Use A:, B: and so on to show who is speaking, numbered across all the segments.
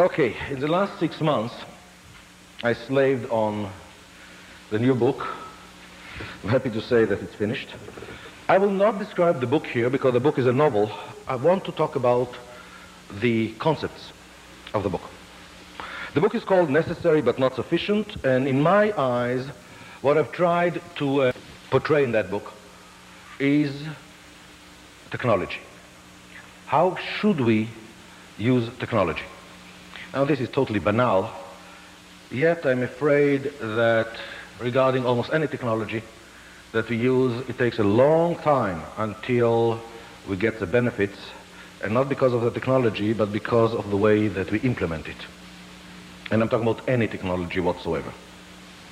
A: Okay, in the last 6 months, I slaved on the new book. I'm happy to say that it's finished. I will not describe the book here because the book is a novel. I want to talk about the concepts of the book. The book is called Necessary but Not Sufficient, and in my eyes, what I've tried to portray in that book is technology. How should we use technology? Now, this is totally banal, yet I'm afraid that regarding almost any technology that we use, it takes a long time until we get the benefits, and not because of the technology, but because of the way that we implement it. And I'm talking about any technology whatsoever.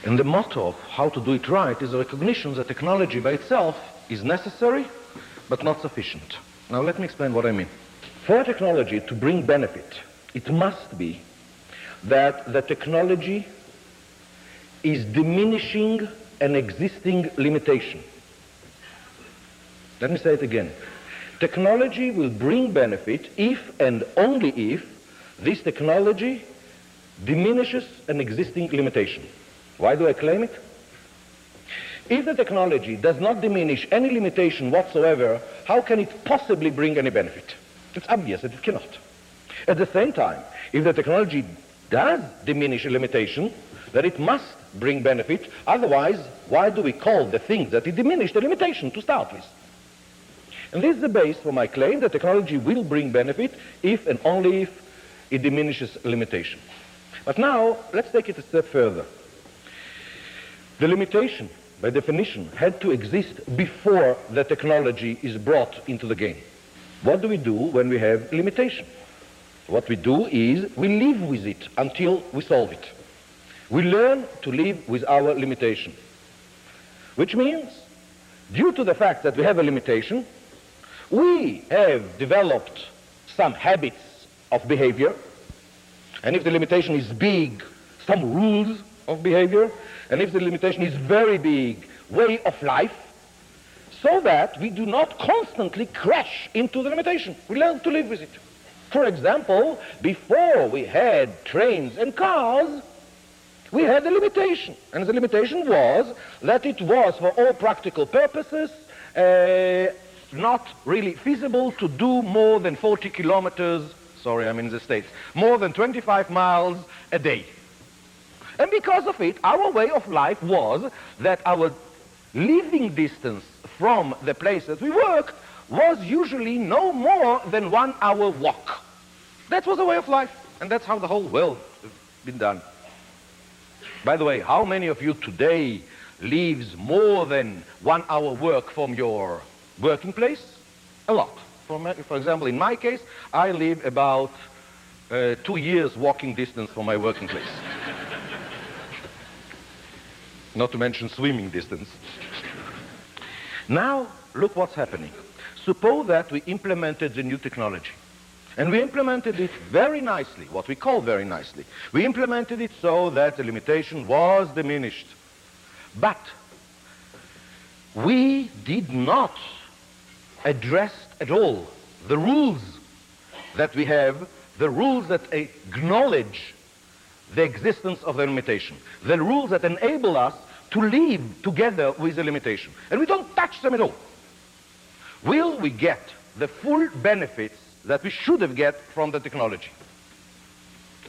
A: And the motto of how to do it right is the recognition that technology by itself is necessary, but not sufficient. Now, let me explain what I mean. For technology to bring benefit, it must be that the technology is diminishing an existing limitation. Let me say it again. Technology will bring benefit if and only if this technology diminishes an existing limitation. Why do I claim it? If the technology does not diminish any limitation whatsoever, how can it possibly bring any benefit? It's obvious that it cannot. At the same time, if the technology does diminish a limitation, then it must bring benefit. Otherwise, why do we call the thing that it diminished a limitation to start with? And this is the base for my claim that technology will bring benefit if and only if it diminishes a limitation. But now, let's take it a step further. The limitation, by definition, had to exist before the technology is brought into the game. What do we do when we have limitation? What we do is we live with it until we solve it. We learn to live with our limitation, which means, due to the fact that we have a limitation, we have developed some habits of behavior, and if the limitation is big, some rules of behavior, and if the limitation is very big, way of life, so that we do not constantly crash into the limitation. We learn to live with it. For example, before we had trains and cars, we had a limitation. And the limitation was that it was, for all practical purposes, not really feasible to do more than 40 kilometers, sorry, I'm in the States, more than 25 miles a day. And because of it, our way of life was that our living distance from the place that we worked was usually no more than 1 hour walk. That was the way of life, and that's how the whole world has been done. By the way, how many of you today lives more than 1 hour work from your working place? A lot. For example, in my case, I live about 2 years walking distance from my working place. Not to mention swimming distance. Now, look what's happening. Suppose that we implemented the new technology. And we implemented it very nicely, what we call very nicely. We implemented it so that the limitation was diminished. But we did not address at all the rules that we have, the rules that acknowledge the existence of the limitation, the rules that enable us to live together with the limitation. And we don't touch them at all. Will we get the full benefits that we should have get from the technology?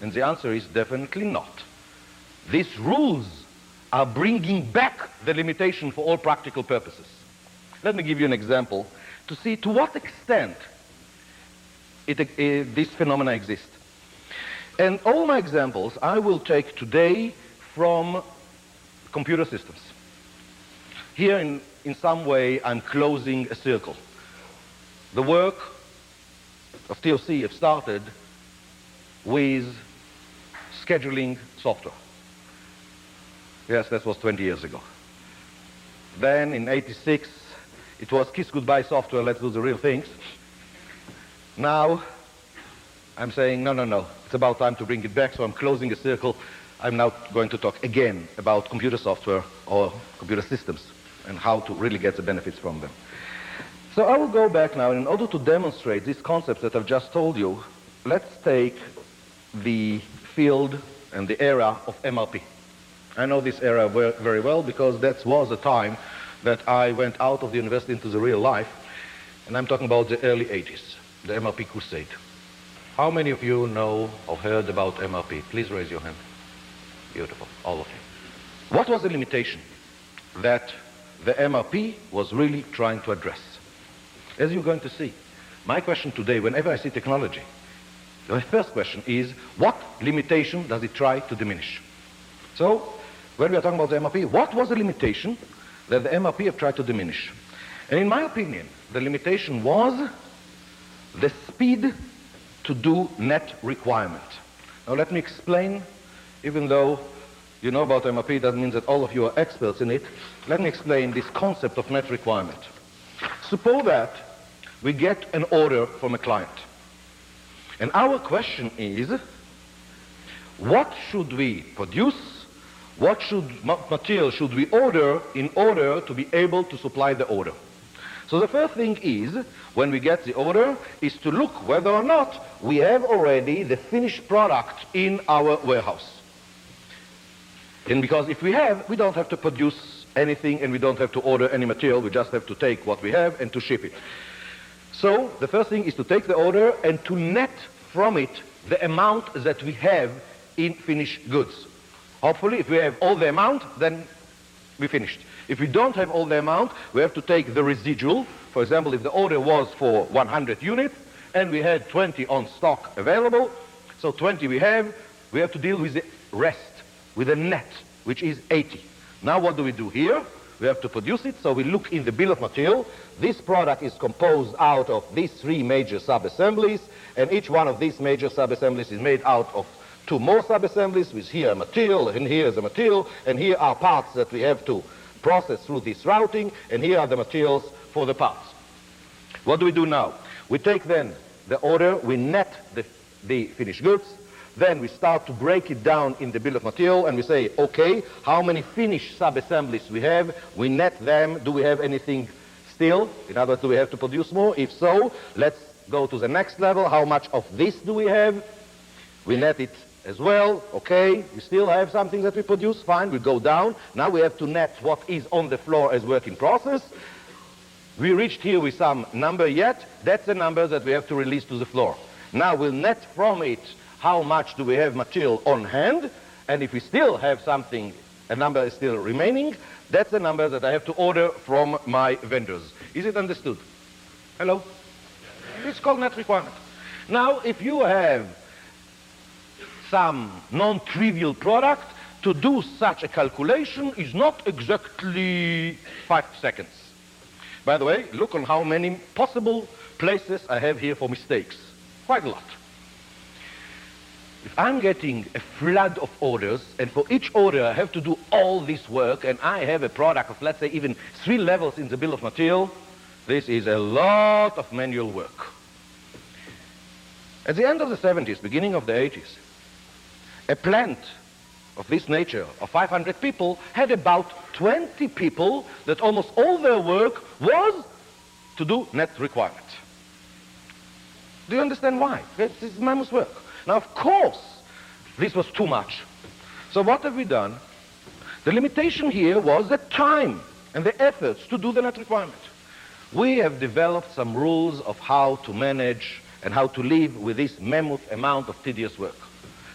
A: And the answer is definitely not. These rules are bringing back the limitation for all practical purposes. Let me give you an example to see to what extent this phenomena exists. And all my examples I will take today from computer systems. Here in some way I'm closing a circle. The work of TOC have started with scheduling software. Yes, that was 20 years ago. Then in '86, it was kiss goodbye software, let's do the real things. Now, I'm saying, no, it's about time to bring it back, so I'm closing a circle. I'm now going to talk again about computer software or computer systems and how to really get the benefits from them. So I will go back now, and in order to demonstrate these concepts that I've just told you, let's take the field and the era of MRP. I know this era very well because that was the time that I went out of the university into the real life, and I'm talking about the early 80s, the MRP crusade. How many of you know or heard about MRP? Please raise your hand. Beautiful, all of you. What was the limitation that the MRP was really trying to address? As you're going to see, my question today, whenever I see technology, the first question is, what limitation does it try to diminish? So, when we are talking about the MRP, what was the limitation that the MRP have tried to diminish? And in my opinion, the limitation was the speed to do net requirement. Now let me explain, even though you know about MRP, doesn't mean that all of you are experts in it. Let me explain this concept of net requirement. Suppose that we get an order from a client. And our question is, what should we produce? What material should we order in order to be able to supply the order? So the first thing is, when we get the order, is to look whether or not we have already the finished product in our warehouse. And because if we have, we don't have to produce anything and we don't have to order any material, we just have to take what we have and to ship it. So the first thing is to take the order and to net from it the amount that we have in finished goods. Hopefully, if we have all the amount, then we finished. If we don't have all the amount, we have to take the residual. For example, if the order was for 100 units and we had 20 on stock available, so 20 we have to deal with the rest, with the net, which is 80. Now what do we do here? We have to produce it, so we look in the bill of material. This product is composed out of these 3 major sub-assemblies, and each one of these major sub-assemblies is made out of 2 more sub-assemblies, with here a material, and here is a material, and here are parts that we have to process through this routing, and here are the materials for the parts. What do we do now? We take then the order, we net the finished goods, then we start to break it down in the bill of material, and we say, okay, how many finished sub-assemblies we have? We net them. Do we have anything still? In other words, do we have to produce more? If so, let's go to the next level. How much of this do we have? We net it as well. Okay, we still have something that we produce. Fine, we go down. Now we have to net what is on the floor as work in process. We reached here with some number yet. That's the number that we have to release to the floor. Now we'll net from it how much do we have material on hand, and if we still have something, a number is still remaining, that's the number that I have to order from my vendors. Is it understood? Hello? It's called net requirement. Now, if you have some non-trivial product, to do such a calculation is not exactly 5 seconds. By the way, look on how many possible places I have here for mistakes. Quite a lot. If I'm getting a flood of orders, and for each order I have to do all this work, and I have a product of, let's say, even 3 levels in the bill of material, this is a lot of manual work. At the end of the 70s, beginning of the 80s, a plant of this nature, of 500 people, had about 20 people that almost all their work was to do net requirement. Do you understand why? This is mammoth work. Now, of course, this was too much. So what have we done? The limitation here was the time and the efforts to do the net requirement. We have developed some rules of how to manage and how to live with this mammoth amount of tedious work.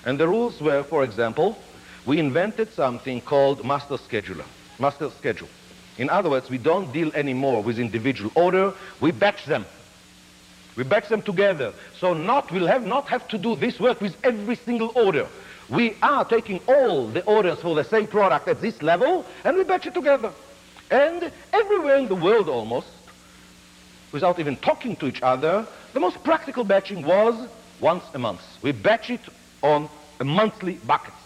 A: And the rules were, for example, we invented something called master schedule. In other words, we don't deal anymore with individual order, we batch them. We batch them together. So we'll not have to do this work with every single order. We are taking all the orders for the same product at this level, and we batch it together. And everywhere in the world almost, without even talking to each other, the most practical batching was once a month. We batch it on a monthly buckets.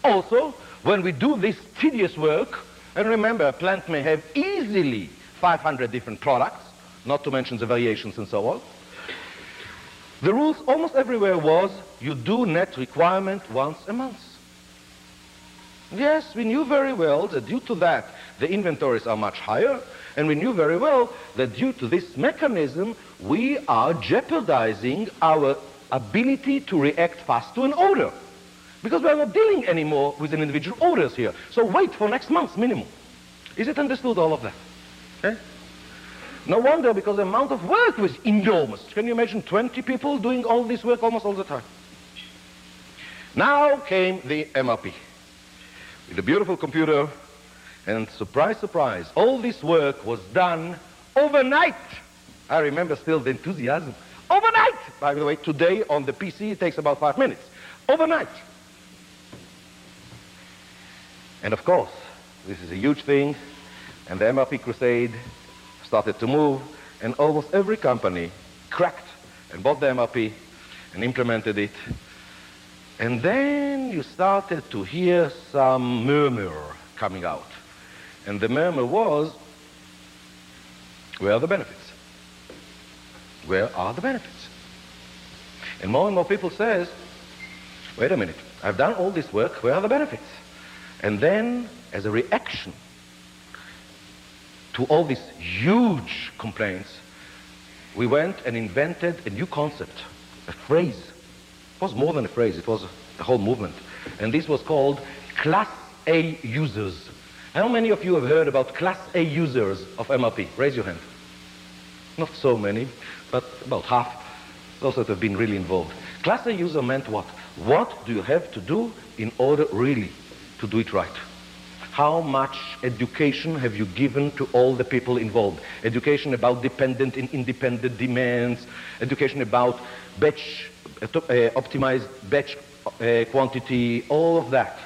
A: Also, when we do this tedious work, and remember, a plant may have easily 500 different products, not to mention the variations and so on. The rules almost everywhere was you do net requirement once a month. Yes, we knew very well that due to that the inventories are much higher, and we knew very well that due to this mechanism we are jeopardizing our ability to react fast to an order. Because we are not dealing anymore with an individual orders here. So wait for next month's minimum. Is it understood, all of that? Okay? No wonder, because the amount of work was enormous. Can you imagine 20 people doing all this work almost all the time? Now came the MRP with a beautiful computer, and surprise, surprise, all this work was done overnight. I remember still the enthusiasm. Overnight! By the way, today on the PC it takes about 5 minutes. Overnight. And of course, this is a huge thing, and the MRP crusade started to move, and almost every company cracked and bought the MRP and implemented it. And then you started to hear some murmur coming out. And the murmur was, where are the benefits? Where are the benefits? And more people says, wait a minute, I've done all this work, where are the benefits? And then, as a reaction to all these huge complaints, we went and invented a new concept, a phrase. It was more than a phrase, it was a whole movement. And this was called Class A users. How many of you have heard about Class A users of MRP? Raise your hand. Not so many, but about half. Those that have been really involved. Class A user meant what? What do you have to do in order really to do it right? How much education have you given to all the people involved? Education about dependent and independent demands, education about batch, optimized batch quantity, all of that.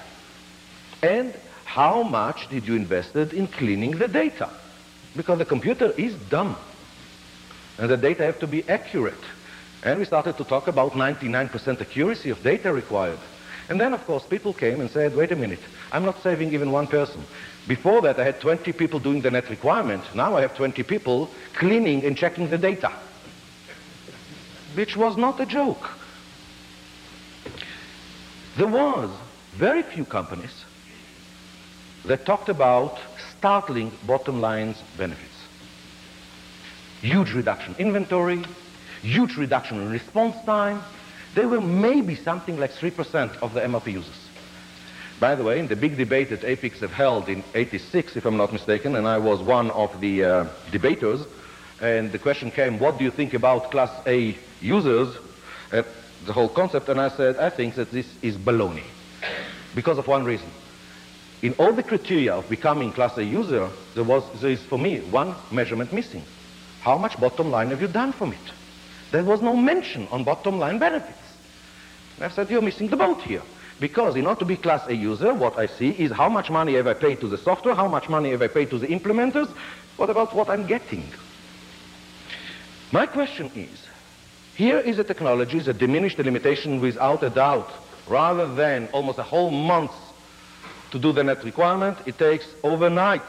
A: And how much did you invested in cleaning the data? Because the computer is dumb, and the data have to be accurate. And we started to talk about 99% accuracy of data required. And then, of course, people came and said, wait a minute, I'm not saving even one person. Before that, I had 20 people doing the net requirement. Now I have 20 people cleaning and checking the data, which was not a joke. There was very few companies that talked about startling bottom lines benefits. Huge reduction in inventory, huge reduction in response time. There were maybe something like 3% of the MRP users. By the way, in the big debate that APIX have held in '86, if I'm not mistaken, and I was one of the debaters, and the question came, what do you think about Class A users, the whole concept, and I said, I think that this is baloney. Because of one reason. In all the criteria of becoming Class A user, there is, for me, one measurement missing. How much bottom line have you done from it? There was no mention on bottom line benefits. And I said, you're missing the boat here. Because in order to be Class A user, what I see is how much money have I paid to the software, how much money have I paid to the implementers, what about what I'm getting? My question is, here is a technology that diminished the limitation without a doubt. Rather than almost a whole month to do the net requirement, it takes overnight.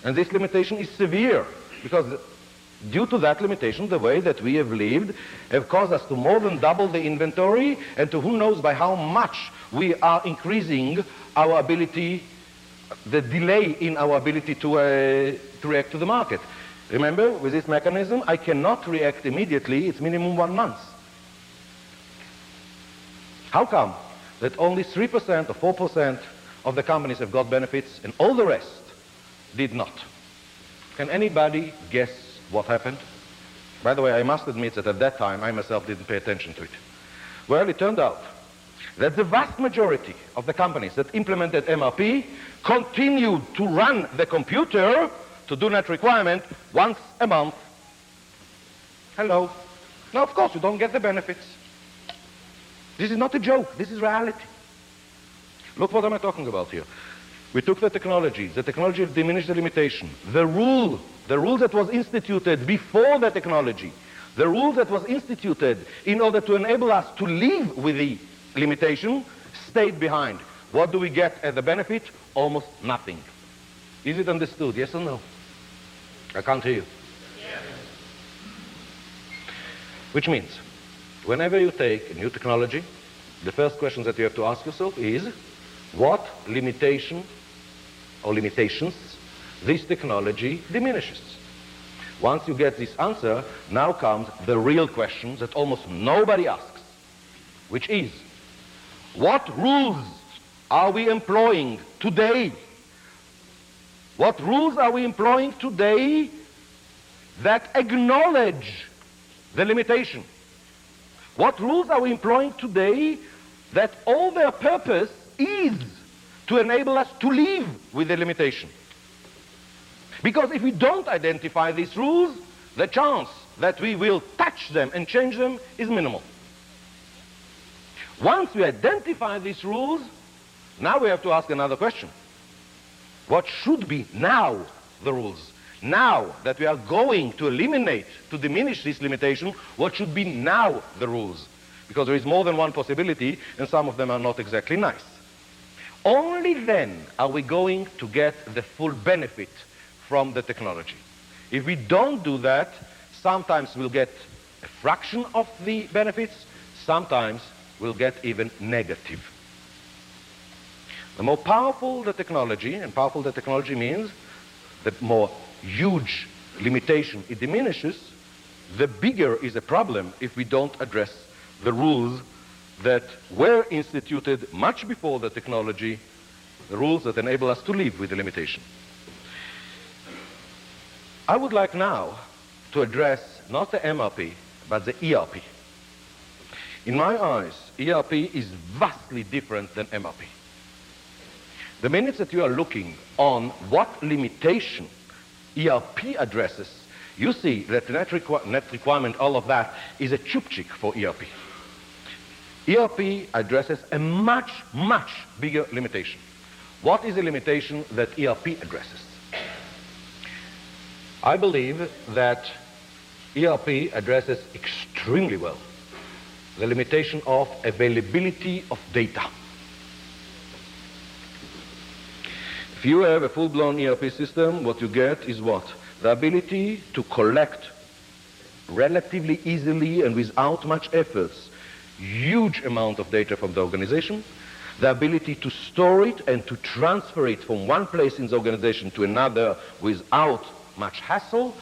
A: And this limitation is severe, because due to that limitation, the way that we have lived have caused us to more than double the inventory, and to who knows by how much we are increasing our ability, the delay in our ability to react to the market. Remember, with this mechanism, I cannot react immediately. It's minimum 1 month. How come that only 3% or 4% of the companies have got benefits and all the rest did not? Can anybody guess what happened? By the way, I must admit that at that time, I myself didn't pay attention to it. Well, it turned out that the vast majority of the companies that implemented MRP continued to run the computer to do net requirement once a month. Hello. Now, of course, you don't get the benefits. This is not a joke. This is reality. Look what I'm talking about here. We took the technology diminished the limitation. The rule that was instituted before the technology, the rule that was instituted in order to enable us to live with the limitation, stayed behind. What do we get as a benefit? Almost nothing. Is it understood? Yes or no? I can't hear you. Yes. Which means, whenever you take a new technology, the first question that you have to ask yourself is, what limitation or limitations this technology diminishes? Once you get this answer, now comes the real question that almost nobody asks, which is, what rules are we employing today? What rules are we employing today that acknowledge the limitation? What rules are we employing today that all their purpose is to enable us to live with the limitation? Because if we don't identify these rules, the chance that we will touch them and change them is minimal. Once we identify these rules, now we have to ask another question. What should be now the rules? Now that we are going to eliminate, to diminish this limitation, what should be now the rules? Because there is more than one possibility, and some of them are not exactly nice. Only then are we going to get the full benefit from the technology. If we don't do that, sometimes we'll get a fraction of the benefits, sometimes we'll get even negative. The more powerful the technology, and powerful the technology means the more huge limitation it diminishes, the bigger is the problem if we don't address the rules that were instituted much before the technology, the rules that enable us to live with the limitation. I would like now to address not the MRP, but the ERP. In my eyes, ERP is vastly different than MRP. The minute that you are looking on what limitation ERP addresses, you see that net requirement, all of that, is a chupchik for ERP. ERP addresses a much, much bigger limitation. What is the limitation that ERP addresses? I believe that ERP addresses extremely well the limitation of availability of data. If you have a full-blown ERP system, what you get is what? The ability to collect relatively easily and without much efforts huge amount of data from the organization, the ability to store it and to transfer it from one place in the organization to another without much hassle,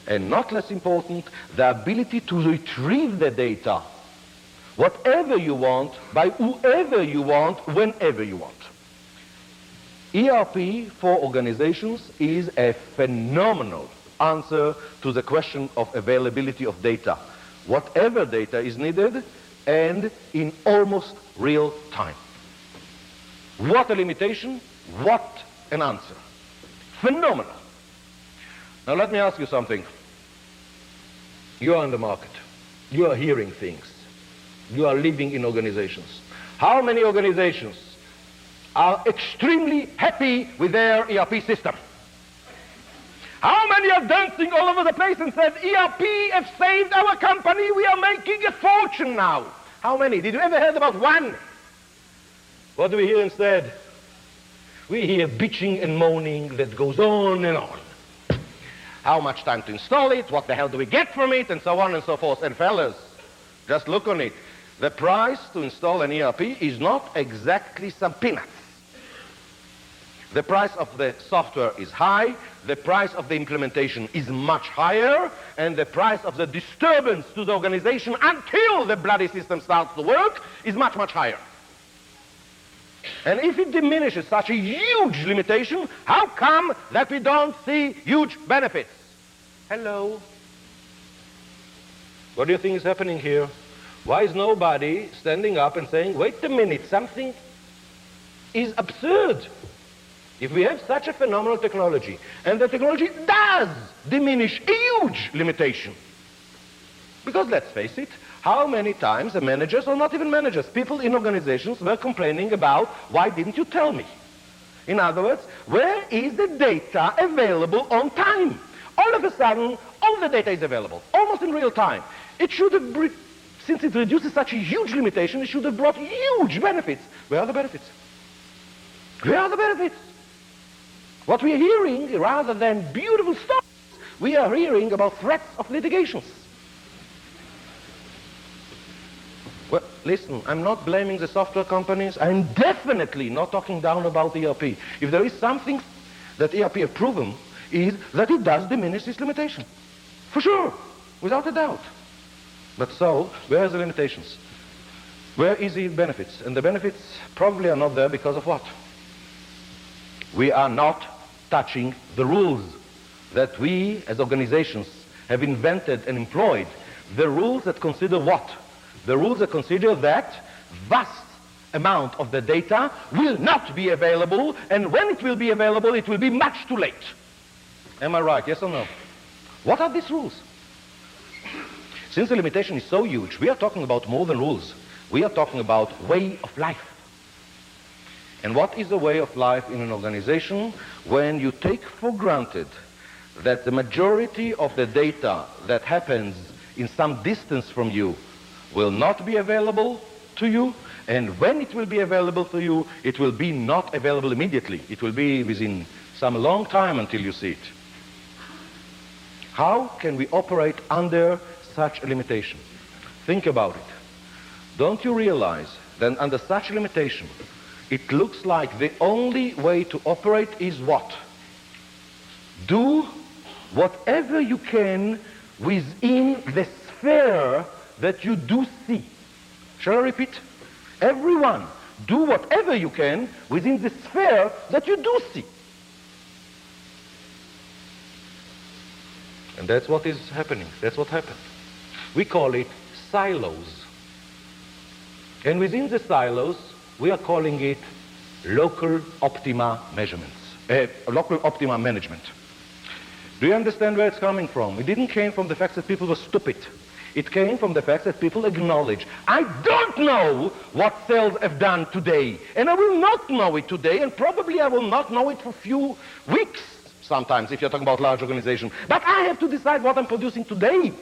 A: and not less important, the ability to retrieve the data, whatever you want, by whoever you want, whenever you want. ERP for organizations is a phenomenal answer to the question of availability of data. Whatever data is needed and in almost real time. What a limitation, what an answer. Phenomenal. Now let me ask you something. You are in the market. You are hearing things. You are living in organizations. How many organizations are extremely happy with their ERP system? How many are dancing all over the place and said, ERP have saved our company, we are making a fortune now? How many? Did you ever heard about one? What do we hear instead? We hear bitching and moaning that goes on and on. How much time to install it? What the hell do we get from it? And so on and so forth. And fellas, just look on it. The price to install an ERP is not exactly some peanuts. The price of the software is high, the price of the implementation is much higher, and the price of the disturbance to the organization until the bloody system starts to work is much, much higher. And if it diminishes such a huge limitation, how come that we don't see huge benefits? Hello? What do you think is happening here? Why is nobody standing up and saying, wait a minute, something is absurd? If we have such a phenomenal technology, and the technology does diminish a huge limitation, because let's face it, how many times the managers, or not even managers, people in organizations were complaining about, why didn't you tell me? In other words, where is the data available on time? All of a sudden, all the data is available, almost in real time. It should have, since it reduces such a huge limitation, it should have brought huge benefits. Where are the benefits? Where are the benefits? What we are hearing, rather than beautiful stories, we are hearing about threats of litigations. Well, listen, I'm not blaming the software companies. I'm definitely not talking down about ERP. If there is something that ERP have proven, is that it does diminish this limitation. For sure, without a doubt. But so, where are the limitations? Where is the benefits? And the benefits probably are not there because of what? We are not touching the rules that we as organizations have invented and employed. The rules that consider what? The rules that consider that vast amount of the data will not be available, and when it will be available, it will be much too late. Am I right? Yes or no? What are these rules? Since the limitation is so huge, we are talking about more than rules. We are talking about way of life. And what is the way of life in an organization when you take for granted that the majority of the data that happens in some distance from you will not be available to you, and when it will be available to you, it will be not available immediately. It will be within some long time until you see it. How can we operate under such a limitation? Think about it. Don't you realize that under such a limitation, it looks like the only way to operate is what? Do whatever you can within the sphere that you do see. Shall I repeat? Everyone, do whatever you can within the sphere that you do see. And that's what is happening. That's what happened. We call it silos. And within the silos, we are calling it local optima measurements, local optima management. Do you understand where it's coming from? It didn't came from the fact that people were stupid. It came from the fact that people acknowledge, I don't know what cells have done today, and I will not know it today, and probably I will not know it for a few weeks sometimes, if you're talking about large organization. But I have to decide what I'm producing today.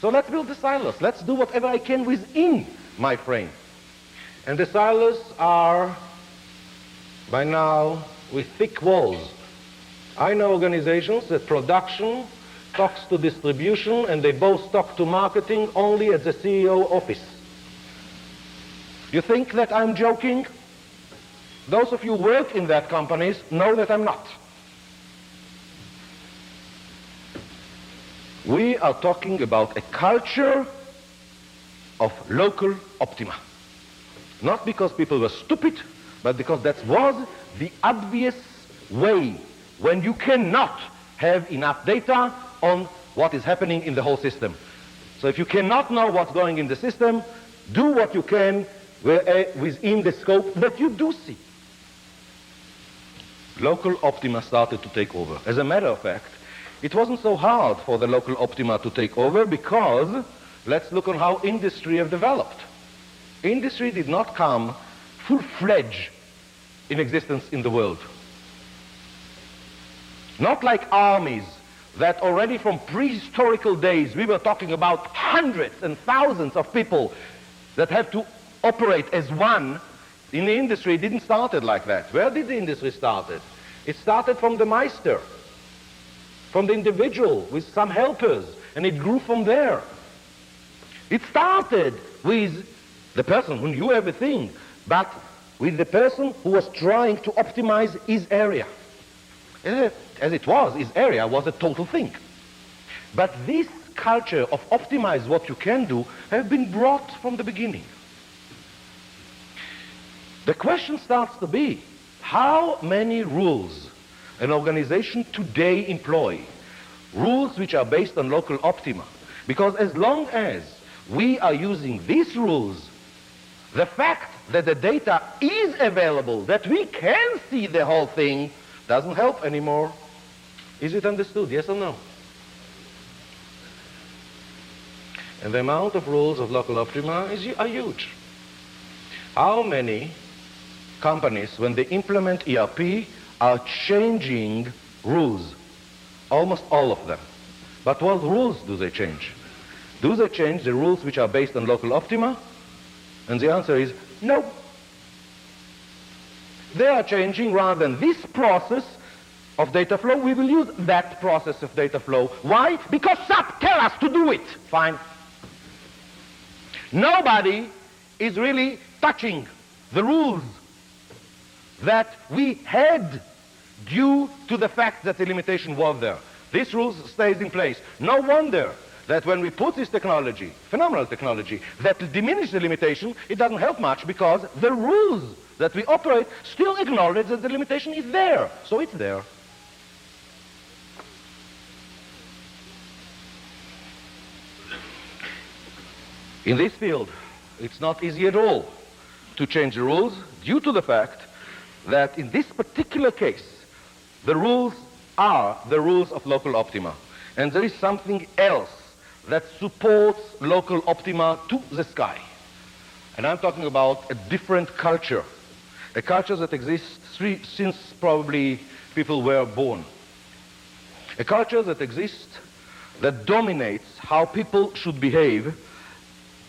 A: So let's build the silos. Let's do whatever I can within my frame. And the silos are, by now, with thick walls. I know organizations that production talks to distribution, and they both talk to marketing only at the CEO office. You think that I'm joking? Those of you who work in that companies know that I'm not. We are talking about a culture of local optima. Not because people were stupid, but because that was the obvious way when you cannot have enough data on what is happening in the whole system. So if you cannot know what's going in the system, do what you can within the scope that you do see. Local optima started to take over. As a matter of fact, it wasn't so hard for the local optima to take over because let's look on how industry have developed. Industry did not come full-fledged in existence in the world. Not like armies that already from prehistorical days we were talking about hundreds and thousands of people that have to operate as one. In the industry, it didn't start like that. Where did the industry start? It started from the Meister, from the individual with some helpers, and it grew from there. It started with the person who knew everything, but with the person who was trying to optimize his area. As it was, his area was a total thing. But this culture of optimize what you can do have been brought from the beginning. The question starts to be, how many rules an organization today employ? Rules which are based on local optima. Because as long as we are using these rules, the fact that the data is available, that we can see the whole thing, doesn't help anymore. Is it understood? Yes or no? And the amount of rules of local optima are huge. How many companies, when they implement ERP, are changing rules? Almost all of them. But what rules do they change? Do they change the rules which are based on local optima? And the answer is no. They are changing, rather than this process of data flow, we will use that process of data flow. Why? Because SAP tell us to do it. Fine. Nobody is really touching the rules that we had due to the fact that the limitation was there. This rule stays in place. No wonder that when we put this technology, phenomenal technology, that will diminish the limitation, it doesn't help much because the rules that we operate still acknowledge that the limitation is there. So it's there. In this field, it's not easy at all to change the rules due to the fact that in this particular case, the rules are the rules of local optima. And there is something else that supports local optima to the sky. And I'm talking about a different culture, a culture that exists since probably people were born. A culture that exists that dominates how people should behave,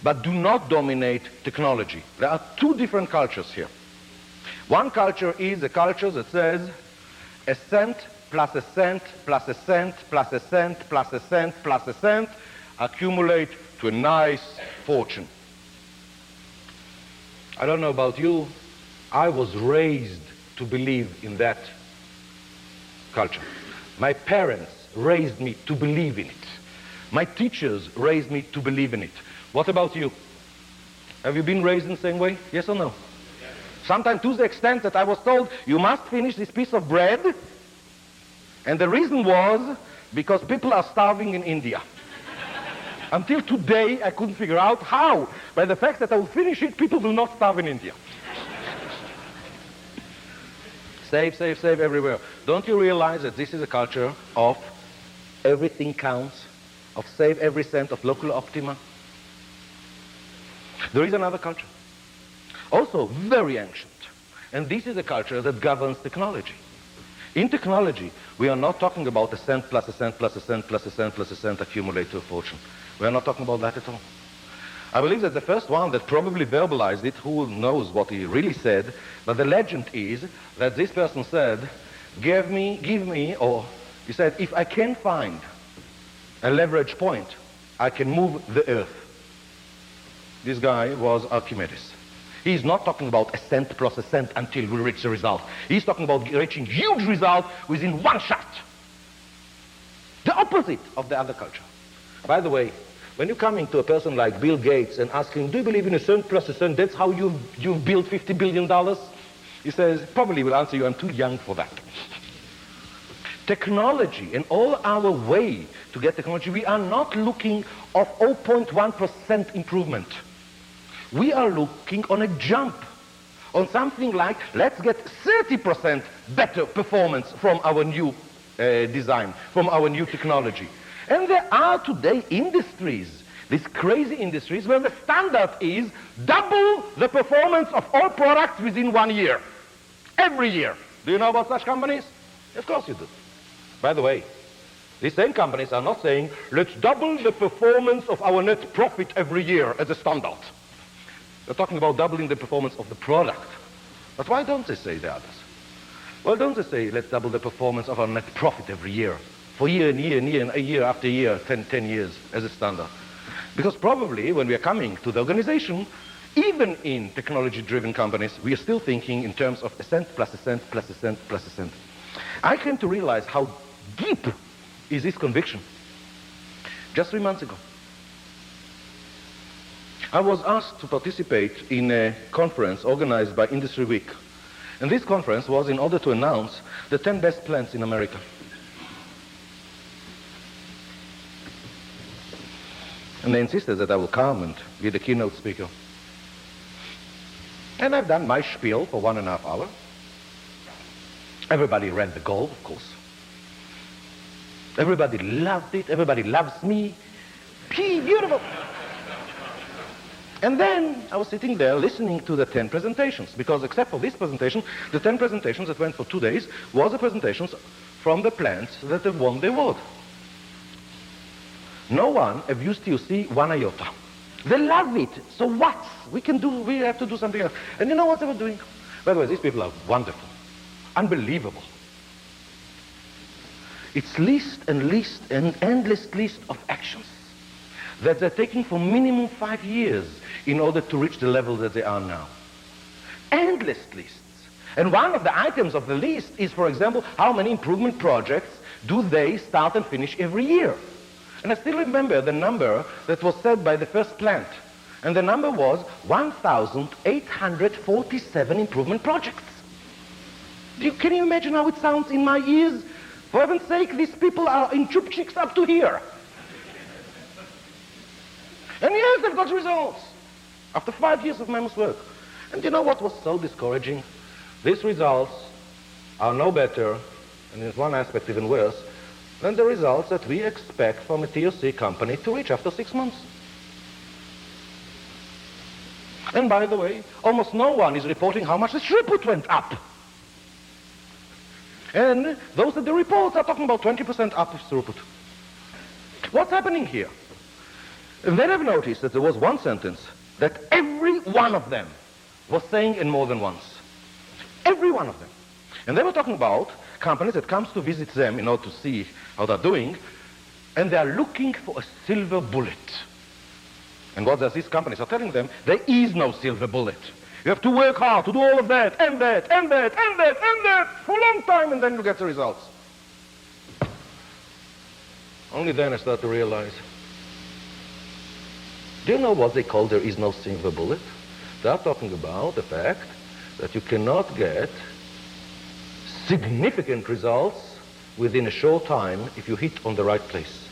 A: but do not dominate technology. There are two different cultures here. One culture is a culture that says a cent plus a cent plus a cent plus a cent plus a cent plus a cent accumulate to a nice fortune. I don't know about you, I was raised to believe in that culture. My parents raised me to believe in it. My teachers raised me to believe in it. What about you? Have you been raised in the same way? Yes or no? Yes. Sometimes to the extent that I was told, you must finish this piece of bread. And the reason was because people are starving in India. Until today, I couldn't figure out how. By the fact that I will finish it, people will not starve in India. Save, save, save everywhere. Don't you realize that this is a culture of everything counts, of save every cent, of local optima? There is another culture, also very ancient, and this is a culture that governs technology. In technology, we are not talking about a cent plus a cent plus a cent plus a cent plus a cent accumulate to a fortune. We are not talking about that at all. I believe that the first one that probably verbalized it, who knows what he really said, but the legend is that this person said, give me, or he said, if I can find a leverage point, I can move the earth. This guy was Archimedes. He's not talking about a cent plus a cent until we reach the result. He's talking about reaching huge results within one shot. The opposite of the other culture. By the way, when you're coming to a person like Bill Gates and asking, do you believe in a cent plus a cent? That's how you've built $50 billion? He says, probably will answer you, I'm too young for that. Technology and all our way to get technology, we are not looking of 0.1% improvement. We are looking on a jump, on something like, let's get 30% better performance from our new design, from our new technology. And there are today industries, these crazy industries, where the standard is double the performance of all products within 1 year. Every year. Do you know about such companies? Of course you do. By the way, these same companies are not saying, let's double the performance of our net profit every year as a standard. They're talking about doubling the performance of the product. But why don't they say the others? Well, don't they say, let's double the performance of our net profit every year, for year and year and year and year after year, 10 years as a standard? Because probably when we are coming to the organization, even in technology-driven companies, we are still thinking in terms of a cent plus a cent plus a cent plus a cent. I came to realize how deep is this conviction just 3 months ago. I was asked to participate in a conference organized by Industry Week. And this conference was in order to announce the 10 best plants in America. And they insisted that I will come and be the keynote speaker. And I've done my spiel for 1.5 hours. Everybody read the goal, of course. Everybody loved it. Everybody loves me. Beautiful. And then I was sitting there listening to the 10 presentations, because except for this presentation, the 10 presentations that went for 2 days was the presentations from the plants that have won the award. No one abused TUC 1 iota. They love it. So what? We have to do something else. And you know what they were doing? By the way, these people are wonderful. Unbelievable. It's list and list and endless list of actions that they're taking for minimum 5 years in order to reach the level that they are now. Endless lists. And one of the items of the list is, for example, how many improvement projects do they start and finish every year? And I still remember the number that was said by the first plant. And the number was 1,847 improvement projects. Can you imagine how it sounds in my ears? For heaven's sake, these people are in chupchiks up to here. And yes, they've got results after 5 years of mammoth work. And you know what was so discouraging? These results are no better, and in one aspect even worse, than the results that we expect from a TOC company to reach after 6 months. And by the way, almost no one is reporting how much the throughput went up. And those at the reports are talking about 20% up of throughput. What's happening here? And then I've noticed that there was one sentence that every one of them was saying in more than once. Every one of them. And they were talking about companies that comes to visit them in order to see how they're doing, and they are looking for a silver bullet. And what does these companies are telling them? There is no silver bullet. You have to work hard to do all of that, and that, and that, and that, and that, for a long time, and then you'll get the results. Only then I start to realize. Do you know what they call there is no silver bullet? They are talking about the fact that you cannot get significant results within a short time if you hit on the right place.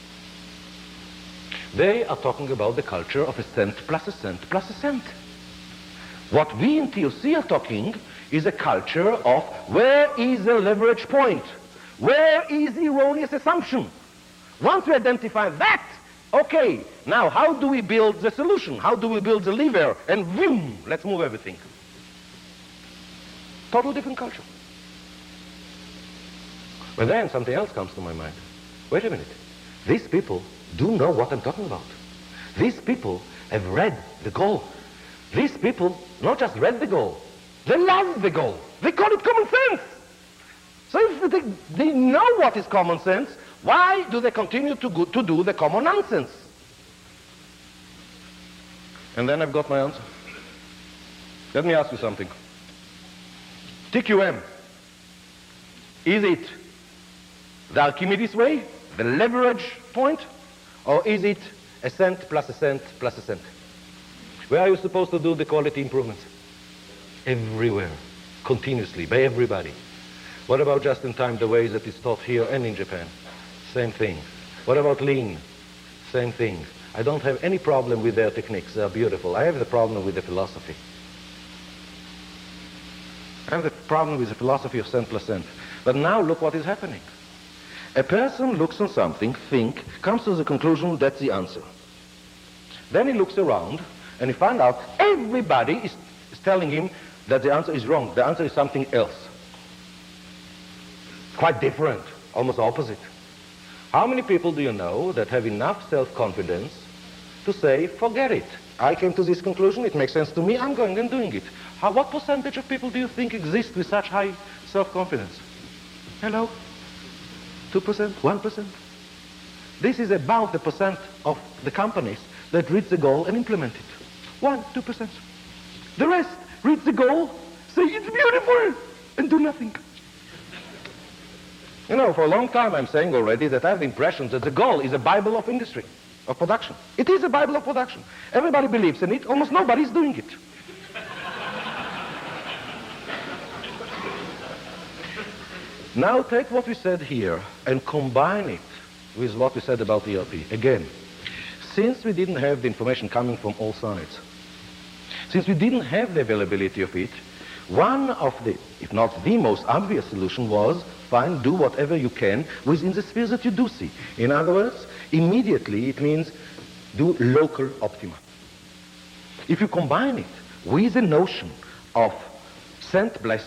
A: They are talking about the culture of a cent plus a cent plus a cent. What we in TOC are talking is a culture of where is the leverage point? Where is the erroneous assumption? Once we identify that, okay, now how do we build the solution? How do we build the lever? And boom, let's move everything. Total different culture. But then something else comes to my mind. Wait a minute. These people do know what I'm talking about. These people have read the goal. These people not just read the goal, they love the goal. They call it common sense. So if they know what is common sense, why do they continue to do the common nonsense? And then I've got my answer. Let me ask you something. TQM, is it the Archimedes way, the leverage point, or is it a cent plus a cent plus a cent? Where are you supposed to do the quality improvements? Everywhere, continuously, by everybody. What about just in time, the way that it's taught here and in Japan? Same thing. What about lean? Same thing. I don't have any problem with their techniques. They're beautiful. I have the problem with the philosophy. I have the problem with the philosophy of cent plus cent. But now look what is happening. A person looks on something, comes to the conclusion that's the answer. Then he looks around and he finds out everybody is telling him that the answer is wrong. The answer is something else. Quite different, almost opposite. How many people do you know that have enough self-confidence to say, forget it. I came to this conclusion, it makes sense to me, I'm going and doing it. What percentage of people do you think exist with such high self-confidence? Hello? 2%? 1%? This is about the percent of the companies that reach the goal and implement it. 1%, 2%. The rest reach the goal, say it's beautiful, and do nothing. You know, for a long time I'm saying already that I have the impression that the goal is a Bible of industry, of production. It is a Bible of production. Everybody believes in it, almost nobody's doing it. Now take what we said here and combine it with what we said about ERP. Again, since we didn't have the information coming from all sides, since we didn't have the availability of it, one of the, if not the most obvious solution was, fine, do whatever you can within the spheres that you do see. In other words, immediately it means do local optima. If you combine it with the notion of cent plus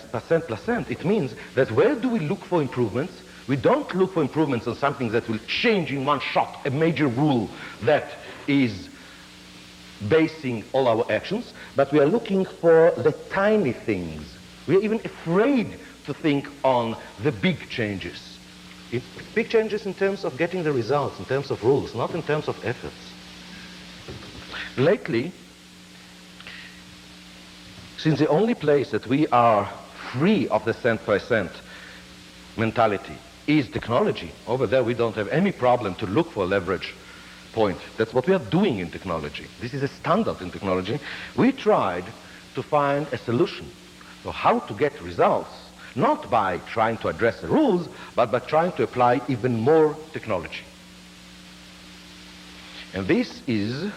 A: cent, it means that where do we look for improvements? We don't look for improvements on something that will change in one shot, a major rule that is basing all our actions, but we are looking for the tiny things. We are even afraid to think on the big changes. Big changes in terms of getting the results, in terms of rules, not in terms of efforts. Lately, since the only place that we are free of the cent by cent mentality is technology. Over there we don't have any problem to look for a leverage point. That's what we are doing in technology. This is a standard in technology. We tried to find a solution for how to get results, not by trying to address the rules, but by trying to apply even more technology. And this is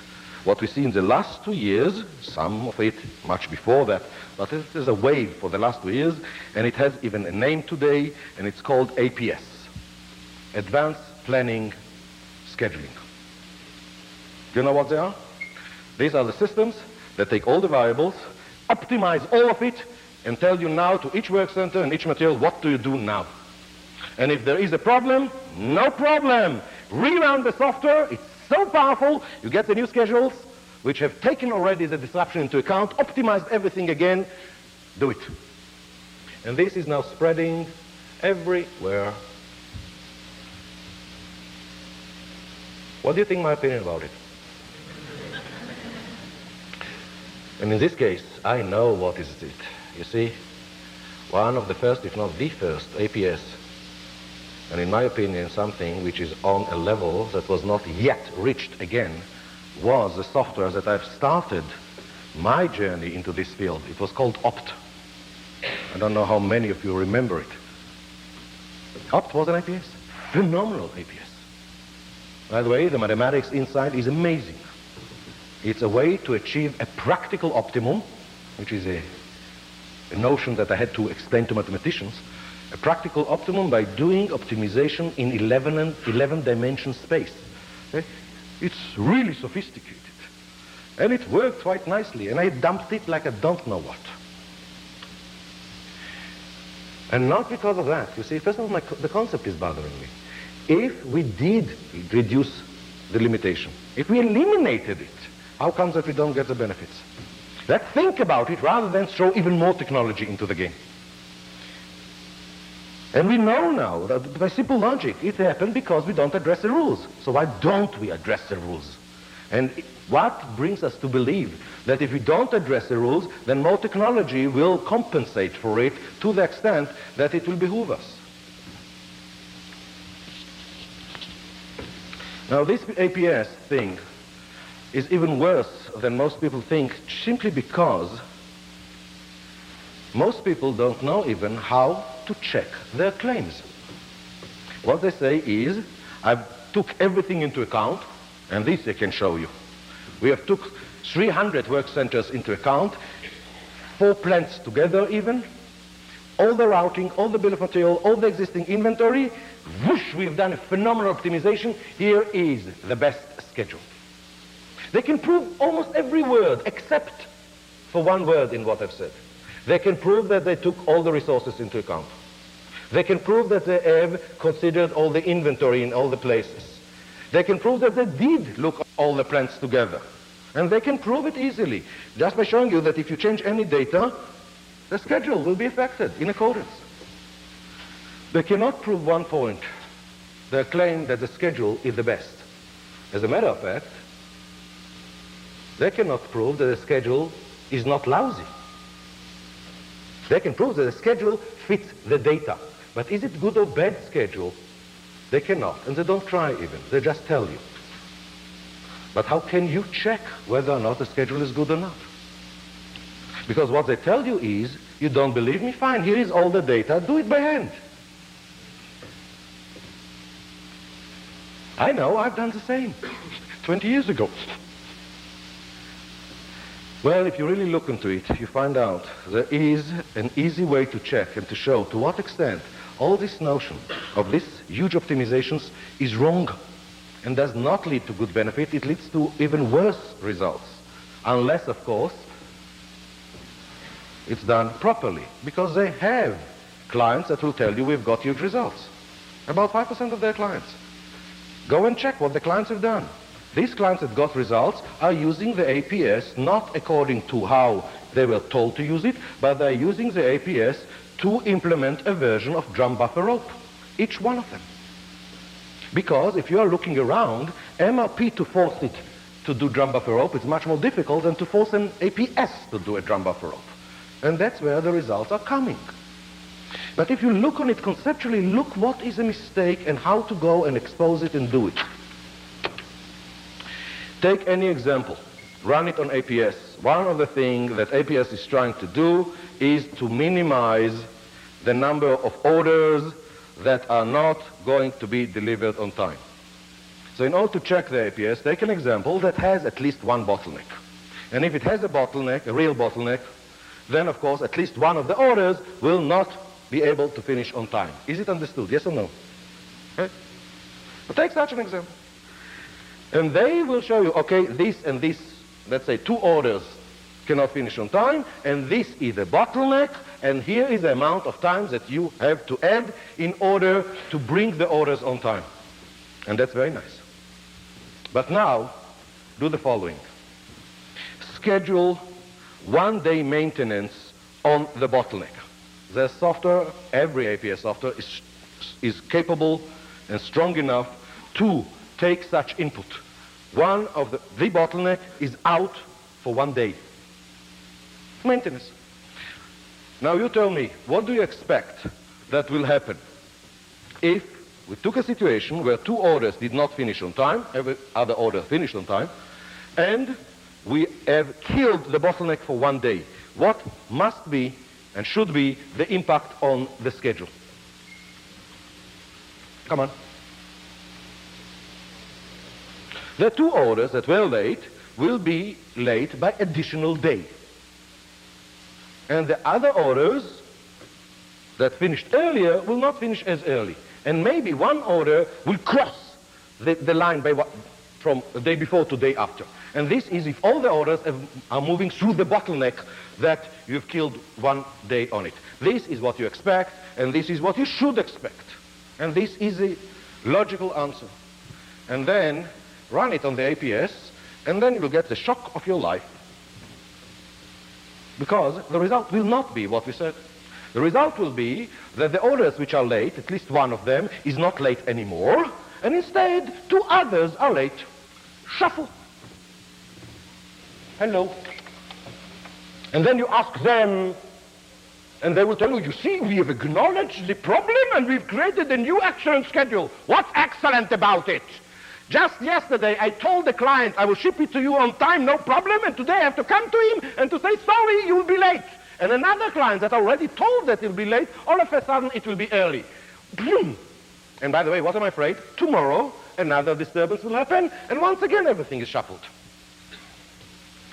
A: what we see in the last 2 years, some of it much before that, but it is a wave for the last 2 years, and it has even a name today, and it's called APS, Advanced Planning Scheduling. Do you know what they are? These are the systems that take all the variables, optimize all of it, and tell you now to each work center and each material, what do you do now? And if there is a problem, no problem. Rerun the software, it's so powerful, you get the new schedules, which have taken already the disruption into account, optimized everything again, do it. And this is now spreading everywhere. What do you think my opinion about it? And in this case, I know what is it. You see, one of the first, if not the first, APS, and in my opinion, something which is on a level that was not yet reached again, was the software that I've started my journey into this field. It was called OPT. I don't know how many of you remember it. OPT was an APS. Phenomenal APS. By the way, the mathematics inside is amazing. It's a way to achieve a practical optimum, which is a notion that I had to explain to mathematicians, a practical optimum by doing optimization in 11-dimension space. Okay? It's really sophisticated. And it worked quite nicely, and I dumped it like I don't know what. And not because of that. You see, first of all, the concept is bothering me. If we did reduce the limitation, if we eliminated it, how comes that we don't get the benefits? Let's think about it rather than throw even more technology into the game. And we know now that by simple logic, it happened because we don't address the rules. So why don't we address the rules? And what brings us to believe that if we don't address the rules, then more technology will compensate for it to the extent that it will behoove us? Now this APS thing is even worse than most people think, simply because most people don't know even how to check their claims. What they say is, I took everything into account, and this I can show you. We have took 300 work centers into account, 4 plants together even, all the routing, all the bill of material, all the existing inventory. Whoosh, we've done a phenomenal optimization. Here is the best schedule. They can prove almost every word except for one word in what I've said. They can prove that they took all the resources into account. They can prove that they have considered all the inventory in all the places. They can prove that they did look at all the plants together. And they can prove it easily, just by showing you that if you change any data, the schedule will be affected in accordance. They cannot prove one point. They claim that the schedule is the best. As a matter of fact, they cannot prove that the schedule is not lousy. They can prove that the schedule fits the data. But is it good or bad schedule? They cannot, and they don't try even. They just tell you. But how can you check whether or not the schedule is good or not? Because what they tell you is, you don't believe me? Fine, here is all the data, do it by hand. I know, I've done the same 20 years ago. Well, if you really look into it, you find out there is an easy way to check and to show to what extent all this notion of these huge optimizations is wrong and does not lead to good benefit. It leads to even worse results, unless, of course, it's done properly, because they have clients that will tell you we've got huge results. About 5% of their clients. Go and check what the clients have done. These clients that got results are using the APS not according to how they were told to use it, but they're using the APS to implement a version of drum buffer rope, each one of them. Because if you are looking around, MRP to force it to do drum buffer rope is much more difficult than to force an APS to do a drum buffer rope. And that's where the results are coming. But if you look on it conceptually, look what is a mistake and how to go and expose it and do it. Take any example. Run it on APS. One of the things that APS is trying to do is to minimize the number of orders that are not going to be delivered on time. So in order to check the APS, take an example that has at least one bottleneck. And if it has a bottleneck, a real bottleneck, then of course at least one of the orders will not be able to finish on time. Is it understood? Yes or no? Okay. But take such an example. And they will show you, okay, this and this, let's say 2 orders cannot finish on time, and this is a bottleneck, and here is the amount of times that you have to add in order to bring the orders on time. And that's very nice. But now, do the following. Schedule 1-day maintenance on the bottleneck. The software, every APS software, is capable and strong enough to take such input. One of the bottleneck is out for 1 day. Maintenance. Now you tell me, what do you expect that will happen if we took a situation where 2 orders did not finish on time, every other order finished on time, and we have killed the bottleneck for 1 day? What must be and should be the impact on the schedule? Come on. The 2 orders that were late will be late by additional day. And the other orders that finished earlier will not finish as early. And maybe 1 order will cross the line from the day before to day after. And this is if all the orders are moving through the bottleneck that you've killed 1 day on it. This is what you expect, and this is what you should expect. And this is a logical answer. And then run it on the APS, and then you will get the shock of your life. Because the result will not be what we said. The result will be that the orders which are late, at least 1 of them, is not late anymore, and instead 2 others are late. Shuffle. Hello. And then you ask them, and they will tell you, you see, we have acknowledged the problem and we've created a new action schedule. What's excellent about it? Just yesterday, I told the client I will ship it to you on time, no problem, and today I have to come to him and to say, sorry, you will be late. And another client that already told that he'll be late, all of a sudden it will be early. Boom. And by the way, what am I afraid? Tomorrow, another disturbance will happen, and once again everything is shuffled.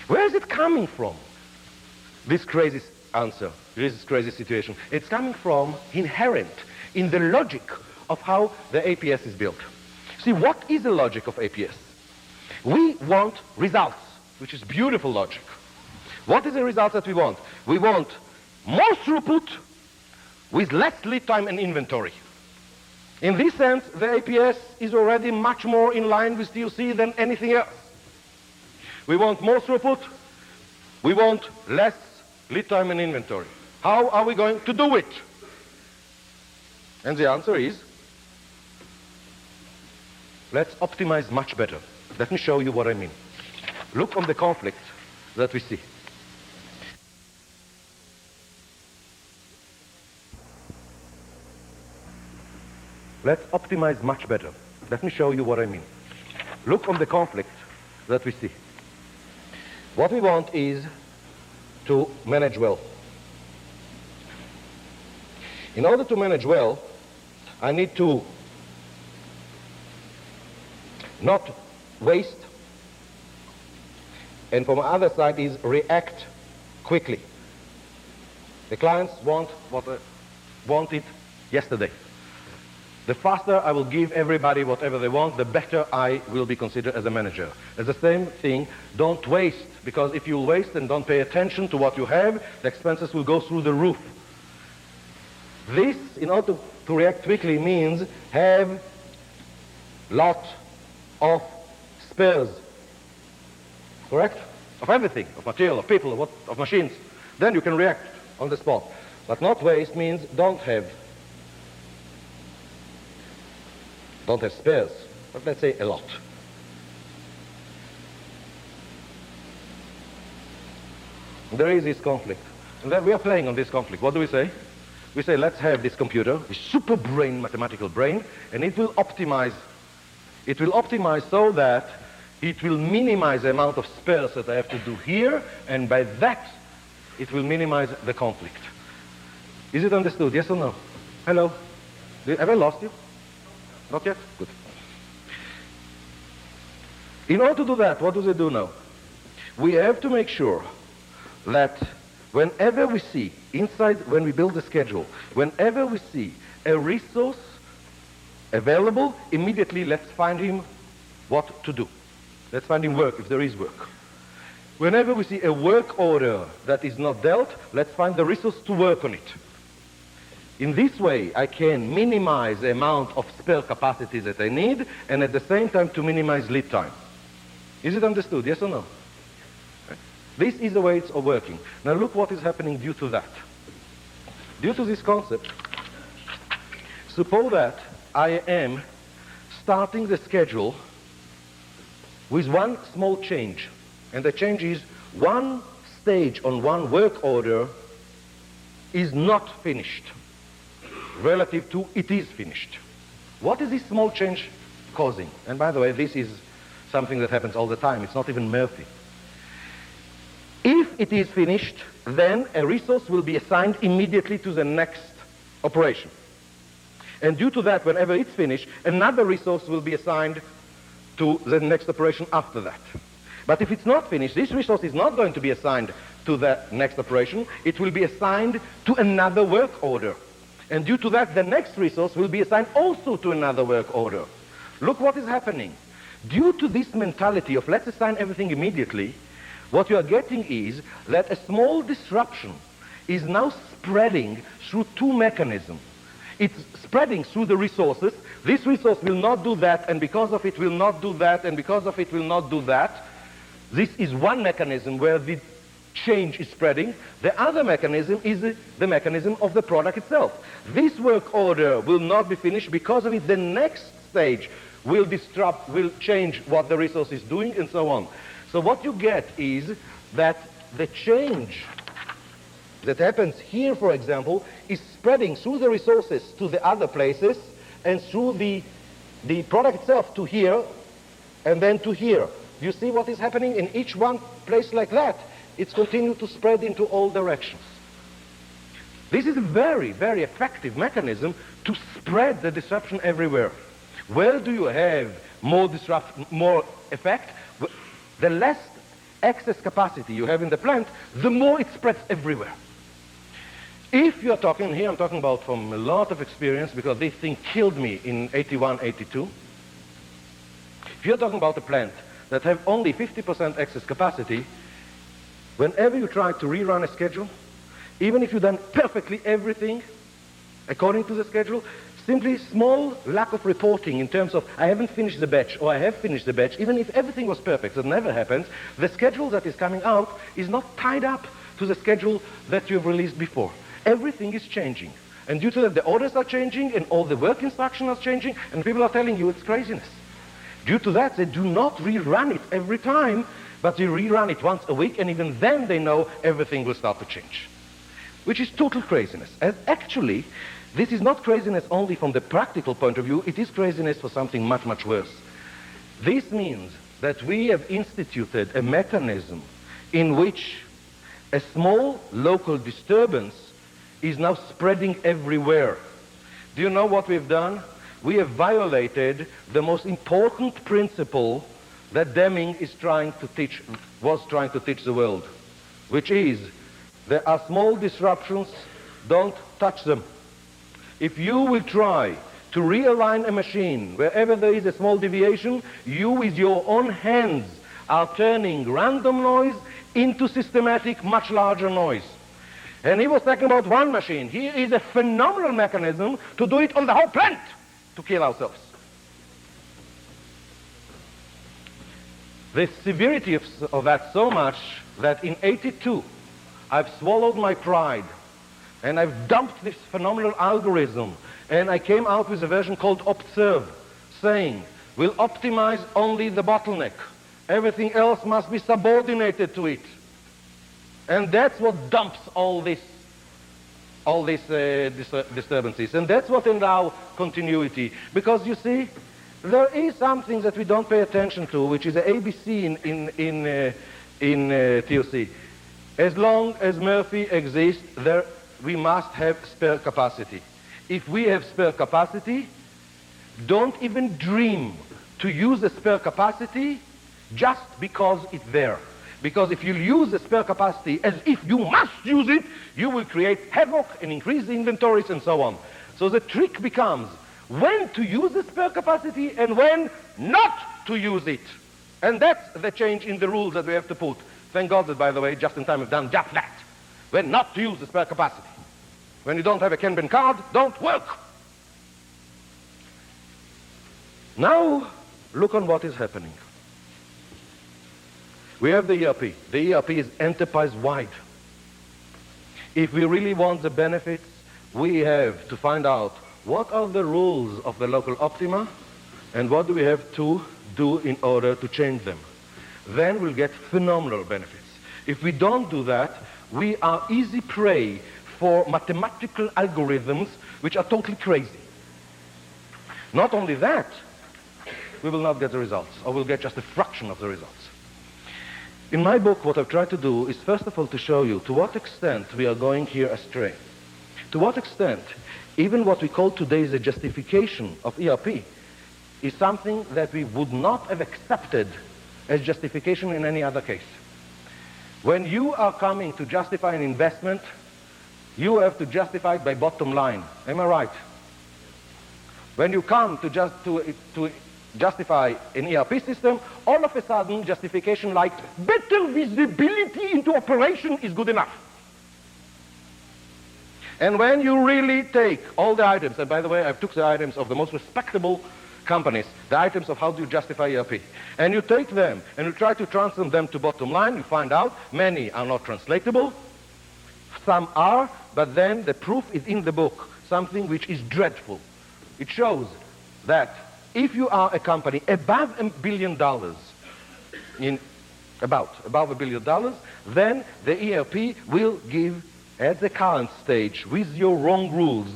A: Where is it coming from? This crazy answer, this crazy situation. It's coming from inherent in the logic of how the APS is built. See, what is the logic of APS? We want results, which is beautiful logic. What is the result that we want? We want more throughput with less lead time and inventory. In this sense, the APS is already much more in line with TUC than anything else. We want more throughput. We want less lead time and inventory. How are we going to do it? And the answer is, let's optimize much better. Let me show you what I mean. Look on the conflict that we see. Let's optimize much better. Let me show you what I mean. Look on the conflict that we see. What we want is to manage well. In order to manage well, I need to not waste, and from the other side is react quickly. The clients want it yesterday. The faster I will give everybody whatever they want, the better I will be considered as a manager. It's the same thing, don't waste, because if you waste and don't pay attention to what you have, the expenses will go through the roof. This, in order to react quickly, means have lot of spares, correct? Of everything, of material, of people, of machines. Then you can react on the spot. But not waste means don't have spares, but let's say a lot. There is this conflict. And then we are playing on this conflict. What do we say? We say, let's have this computer, this super brain, mathematical brain, and it will optimize so that it will minimize the amount of spares that I have to do here, and by that, it will minimize the conflict. Is it understood? Yes or no? Hello? Have I lost you? Not yet? Good. In order to do that, what do they do now? We have to make sure that whenever we see, when we build the schedule, whenever we see a resource available, immediately let's find him what to do. Let's find him work, if there is work. Whenever we see a work order that is not dealt, let's find the resource to work on it. In this way, I can minimize the amount of spare capacity that I need, and at the same time to minimize lead time. Is it understood, yes or no? Okay. This is the way it's working. Now look what is happening due to that. Due to this concept, suppose that I am starting the schedule with one small change. And the change is one stage on one work order is not finished relative to it is finished. What is this small change causing? And by the way, this is something that happens all the time. It's not even Murphy. If it is finished, then a resource will be assigned immediately to the next operation. And due to that, whenever it's finished, another resource will be assigned to the next operation after that. But if it's not finished, this resource is not going to be assigned to the next operation. It will be assigned to another work order. And due to that, the next resource will be assigned also to another work order. Look what is happening. Due to this mentality of let's assign everything immediately, what you are getting is that a small disruption is now spreading through two mechanisms. It's spreading through the resources. This resource will not do that, and because of it will not do that, and because of it will not do that. This is one mechanism where the change is spreading. The other mechanism is the mechanism of the product itself. This work order will not be finished. Because of it, the next stage will disrupt, will change what the resource is doing, and so on. So what you get is that the change that happens here, for example, is spreading through the resources to the other places, and through the product itself to here, and then to here. You see what is happening in each one place like that? It's continued to spread into all directions. This is a very, very effective mechanism to spread the disruption everywhere. Where do you have more effect? The less excess capacity you have in the plant, the more it spreads everywhere. If you're talking, here I'm talking about from a lot of experience, because this thing killed me in 81, 82. If you're talking about a plant that have only 50% excess capacity, whenever you try to rerun a schedule, even if you've done perfectly everything according to the schedule, simply small lack of reporting in terms of I haven't finished the batch or I have finished the batch, even if everything was perfect, that never happens, the schedule that is coming out is not tied up to the schedule that you've released before. Everything is changing. And due to that, the orders are changing and all the work instructions are changing, and people are telling you it's craziness. Due to that, they do not rerun it every time, but they rerun it once a week, and even then they know everything will start to change, which is total craziness. And actually, this is not craziness only from the practical point of view, it is craziness for something much, much worse. This means that we have instituted a mechanism in which a small local disturbance is now spreading everywhere. Do you know what we've done? We have violated the most important principle that Deming was trying to teach the world, which is there are small disruptions, don't touch them. If you will try to realign a machine wherever there is a small deviation, you with your own hands are turning random noise into systematic, much larger noise. And he was talking about one machine. Here is a phenomenal mechanism to do it on the whole plant, to kill ourselves. The severity of that so much that in 82, I've swallowed my pride and I've dumped this phenomenal algorithm, and I came out with a version called Observe, saying, we'll optimize only the bottleneck. Everything else must be subordinated to it. And that's what dumps all this all these disturbances. And that's what allows continuity. Because you see, there is something that we don't pay attention to, which is the ABC in TOC. As long as Murphy exists, we must have spare capacity. If we have spare capacity, don't even dream to use the spare capacity just because it's there. Because if you use the spare capacity as if you must use it, you will create havoc and increase the inventories and so on. So the trick becomes when to use the spare capacity and when not to use it. And that's the change in the rules that we have to put. Thank God that, by the way, just in time we've done just that. When not to use the spare capacity. When you don't have a Kanban card, don't work. Now, look on what is happening. We have the ERP. The ERP is enterprise-wide. If we really want the benefits, we have to find out what are the rules of the local optima and what do we have to do in order to change them. Then we'll get phenomenal benefits. If we don't do that, we are easy prey for mathematical algorithms which are totally crazy. Not only that, we will not get the results, or we'll get just a fraction of the results. In my book, what I've tried to do is, first of all, to show you to what extent we are going here astray. To what extent even what we call today the justification of ERP is something that we would not have accepted as justification in any other case. When you are coming to justify an investment, you have to justify it by bottom line. Am I right? When you come to justify an ERP system, all of a sudden justification like better visibility into operation is good enough. And when you really take all the items, and by the way, I've took the items of the most respectable companies, the items of how do you justify ERP, and you take them and you try to translate them to bottom line, you find out many are not translatable, some are, but then the proof is in the book, something which is dreadful. It shows that if you are a company above $1 billion, above $1 billion, then the ERP will give, at the current stage, with your wrong rules,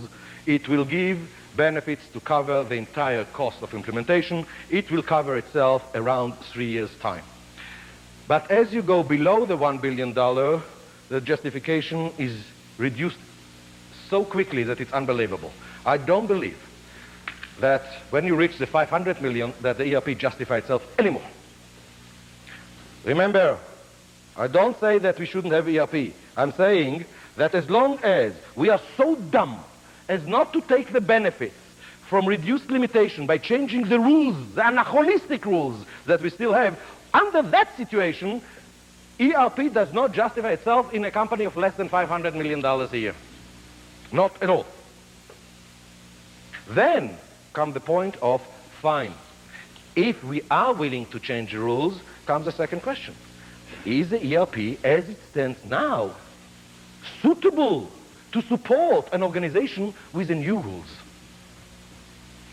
A: it will give benefits to cover the entire cost of implementation. It will cover itself around 3 years' time. But as you go below the $1 billion, the justification is reduced so quickly that it's unbelievable. I don't believe that when you reach the 500 million, that the ERP justifies itself anymore. Remember, I don't say that we shouldn't have ERP. I'm saying that as long as we are so dumb as not to take the benefits from reduced limitation by changing the rules, the anachronistic rules that we still have, under that situation, ERP does not justify itself in a company of less than $500 million a year. Not at all. Then comes the point of, fine, if we are willing to change the rules, comes the second question. Is the ERP, as it stands now, suitable to support an organization with the new rules?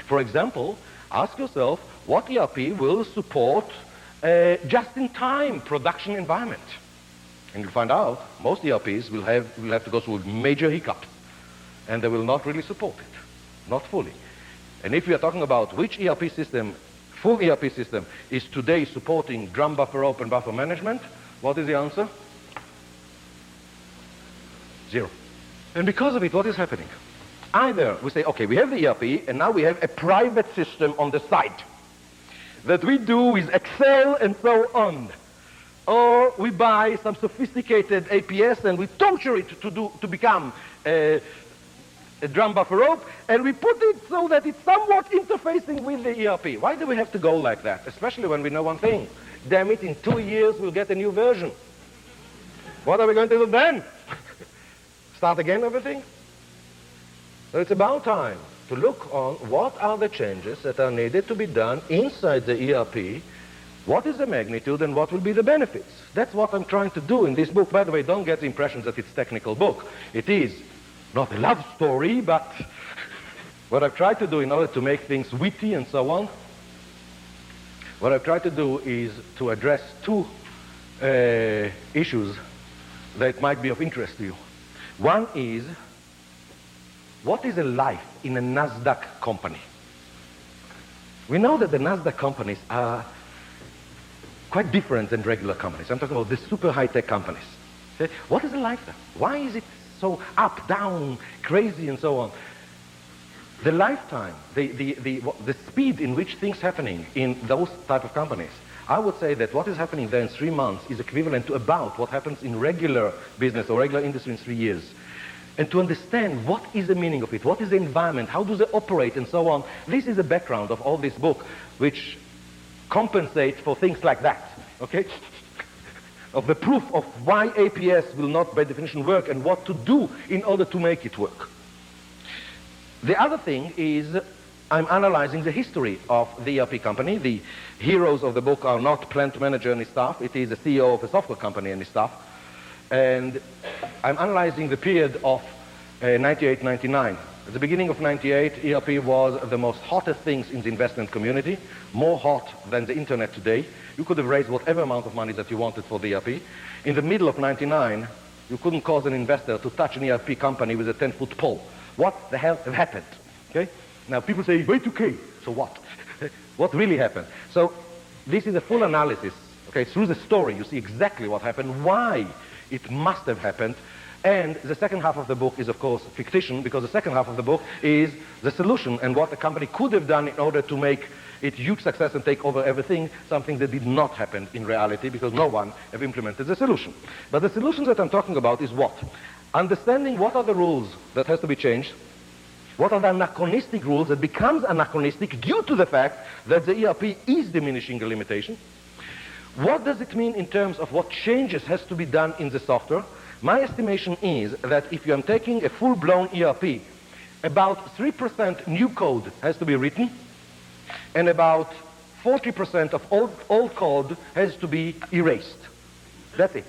A: For example, ask yourself what ERP will support a just-in-time production environment. And you'll find out most ERPs will have to go through major hiccups, and they will not really support it, not fully. And if we are talking about which ERP system, full ERP system, is today supporting drum buffer open buffer management, what is the answer? 0. And because of it, what is happening? Either we say, okay, we have the ERP, and now we have a private system on the side that we do with Excel and so on. Or we buy some sophisticated APS and we torture it to become a drum buffer rope, and we put it so that it's somewhat interfacing with the ERP. Why do we have to go like that? Especially when we know one thing. Damn it, in 2 years we'll get a new version. What are we going to do then? Start again everything? So it's about time to look on what are the changes that are needed to be done inside the ERP, what is the magnitude and what will be the benefits. That's what I'm trying to do in this book. By the way, don't get the impression that it's a technical book. It is not a love story, but what I've tried to do in order to make things witty and so on, what I've tried to do is to address two issues that might be of interest to you. One is what is a life in a NASDAQ company? We know that the NASDAQ companies are quite different than regular companies. I'm talking about the super high-tech companies. Okay? What is a life there? Why is it so up, down, crazy, and so on? The lifetime, the speed in which things happening in those type of companies, I would say that what is happening there in 3 months is equivalent to about what happens in regular business or regular industry in 3 years. And to understand what is the meaning of it, what is the environment, how do they operate, and so on, this is the background of all this book, which compensates for things like that, okay? Of the proof of why APS will not by definition work and what to do in order to make it work. The other thing is I'm analyzing the history of the ERP company. The heroes of the book are not plant manager and his staff. It is the CEO of a software company and his staff. And I'm analyzing the period of 98, 99. At the beginning of 98, ERP was the most hottest things in the investment community, more hot than the internet today. You could have raised whatever amount of money that you wanted for the ERP. In the middle of 99, you couldn't cause an investor to touch an ERP company with a 10-foot pole. What the hell happened? Okay? Now people say, wait, okay, so what? What really happened? So this is a full analysis. Okay, through the story you see exactly what happened, why it must have happened, and the second half of the book is of course fictitious, because the second half of the book is the solution and what the company could have done in order to make it huge success and take over everything, something that did not happen in reality because no one have implemented the solution. But the solution that I'm talking about is what? Understanding what are the rules that has to be changed, what are the anachronistic rules that becomes anachronistic due to the fact that the ERP is diminishing the limitation. What does it mean in terms of what changes has to be done in the software? My estimation is that if you are taking a full-blown ERP, about 3% new code has to be written, and about 40% of old code has to be erased. That's it.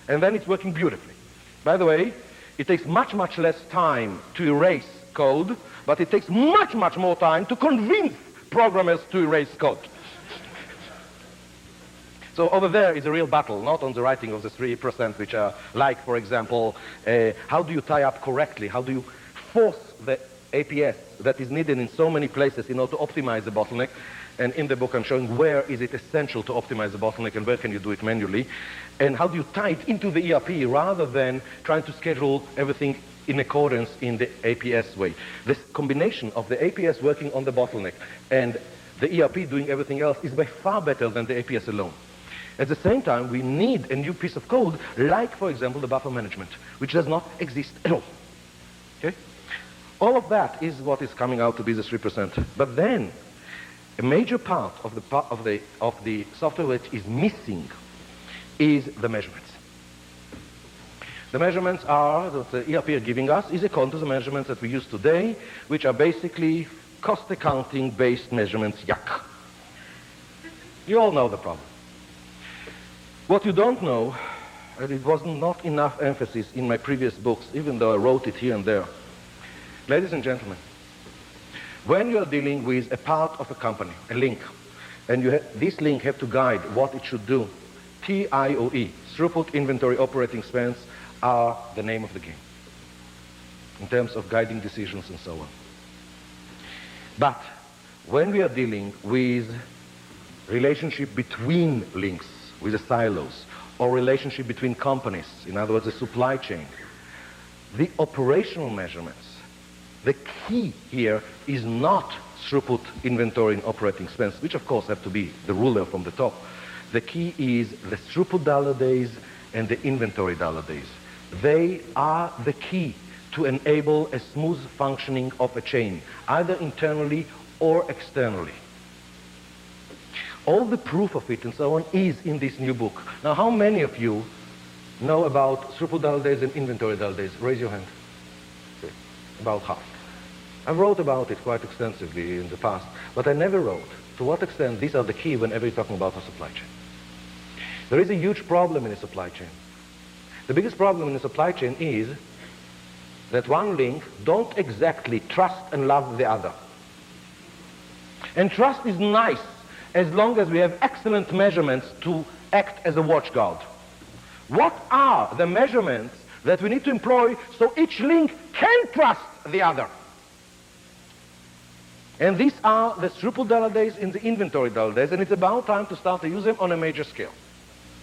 A: And then it's working beautifully. By the way, it takes much, much less time to erase code, but it takes much, much more time to convince programmers to erase code. So over there is a real battle, not on the writing of the 3%, which are like, for example, how do you tie up correctly? How do you force the APS that is needed in so many places in order to optimize the bottleneck? And in the book I'm showing where is it essential to optimize the bottleneck and where can you do it manually. And how do you tie it into the ERP rather than trying to schedule everything in accordance in the APS way. This combination of the APS working on the bottleneck and the ERP doing everything else is by far better than the APS alone. At the same time, we need a new piece of code, like, for example, the buffer management, which does not exist at all. Okay? All of that is what is coming out to be the 3%. But then, a major part of the software which is missing is the measurements. The measurements are, that the ERP are giving us, is according to the measurements that we use today, which are basically cost accounting based measurements, yuck. You all know the problem. What you don't know, and it was not enough emphasis in my previous books, even though I wrote it here and there. Ladies and gentlemen, when you are dealing with a part of a company, a link, and this link have to guide what it should do, TIOE, throughput, inventory, operating expense, are the name of the game in terms of guiding decisions and so on. But when we are dealing with relationship between links, with the silos, or relationship between companies, in other words, the supply chain, the operational measurements, the key here is not throughput, inventory, and operating expense, which of course have to be the ruler from the top. The key is the throughput dollar days and the inventory dollar days. They are the key to enable a smooth functioning of a chain, either internally or externally. All the proof of it and so on is in this new book. Now, how many of you know about throughput dollar days and inventory dollar days? Raise your hand. Okay. About half. I wrote about it quite extensively in the past, but I never wrote to what extent these are the key whenever you're talking about a supply chain. There is a huge problem in the supply chain. The biggest problem in the supply chain is that one link don't exactly trust and love the other. And trust is nice as long as we have excellent measurements to act as a watchguard. What are the measurements that we need to employ so each link can trust the other? And these are the throughput dollar days in the inventory dollar days, and it's about time to start to use them on a major scale.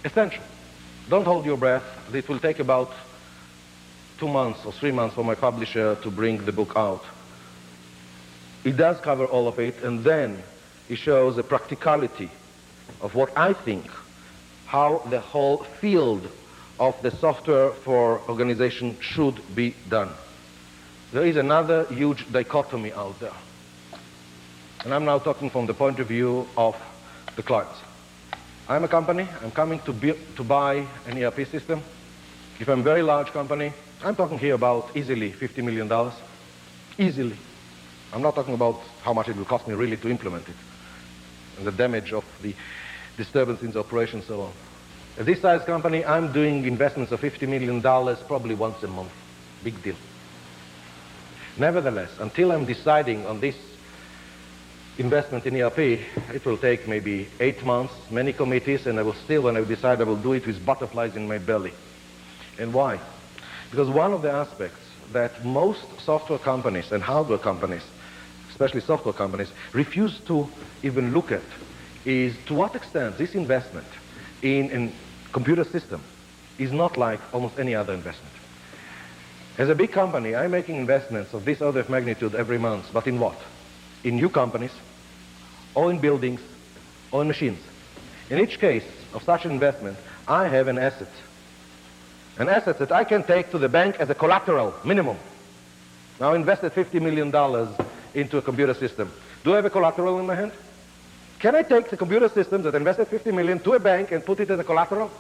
A: Essential. Don't hold your breath. It will take about 2 months or 3 months for my publisher to bring the book out. It does cover all of it, and then it shows the practicality of what I think, how the whole field of the software for organization should be done. There is another huge dichotomy out there. And I'm now talking from the point of view of the clients. I'm a company, I'm coming to buy an ERP system. If I'm a very large company, I'm talking here about easily $50 million. Easily. I'm not talking about how much it will cost me really to implement it, and the damage of the disturbance in the operation and so on. At this size company, I'm doing investments of $50 million probably once a month. Big deal. Nevertheless, until I'm deciding on this investment in ERP, it will take maybe 8 months, many committees, and I will still, when I decide, I will do it with butterflies in my belly. And why? Because one of the aspects that most software companies and hardware companies, especially software companies, refuse to even look at is to what extent this investment in a computer system is not like almost any other investment. As a big company, I'm making investments of this order of magnitude every month, but in what? In new companies, or in buildings, or in machines. In each case of such an investment, I have an asset that I can take to the bank as a collateral, minimum. Now I invested $50 million into a computer system. Do I have a collateral in my hand? Can I take the computer system that invested $50 million to a bank and put it as a collateral?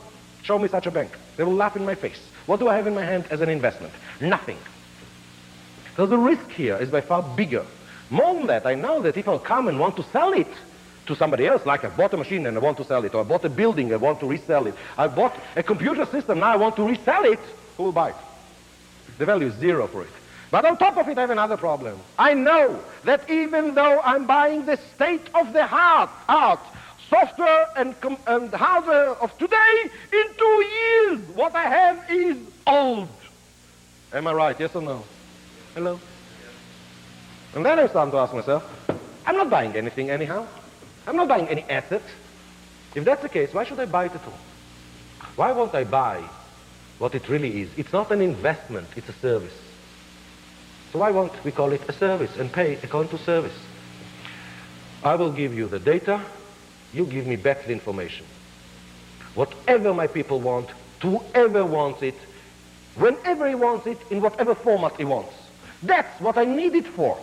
A: Show me such a bank. They will laugh in my face. What do I have in my hand as an investment? Nothing. So the risk here is by far bigger. More than that, I know that if I'll come and want to sell it to somebody else, like I bought a machine and I want to sell it, or I bought a building, I want to resell it, I bought a computer system, now I want to resell it, who will buy it? The value is zero for it. But on top of it, I have another problem. I know that even though I'm buying the state-of-the-art software and hardware of today, in 2 years, what I have is old. Am I right, yes or no? Hello? And then I start to ask myself, I'm not buying anything anyhow. I'm not buying any asset. If that's the case, why should I buy it at all? Why won't I buy what it really is? It's not an investment, it's a service. So why won't we call it a service and pay according to service? I will give you the data, you give me back the information. Whatever my people want, whoever wants it, whenever he wants it, in whatever format he wants. That's what I need it for.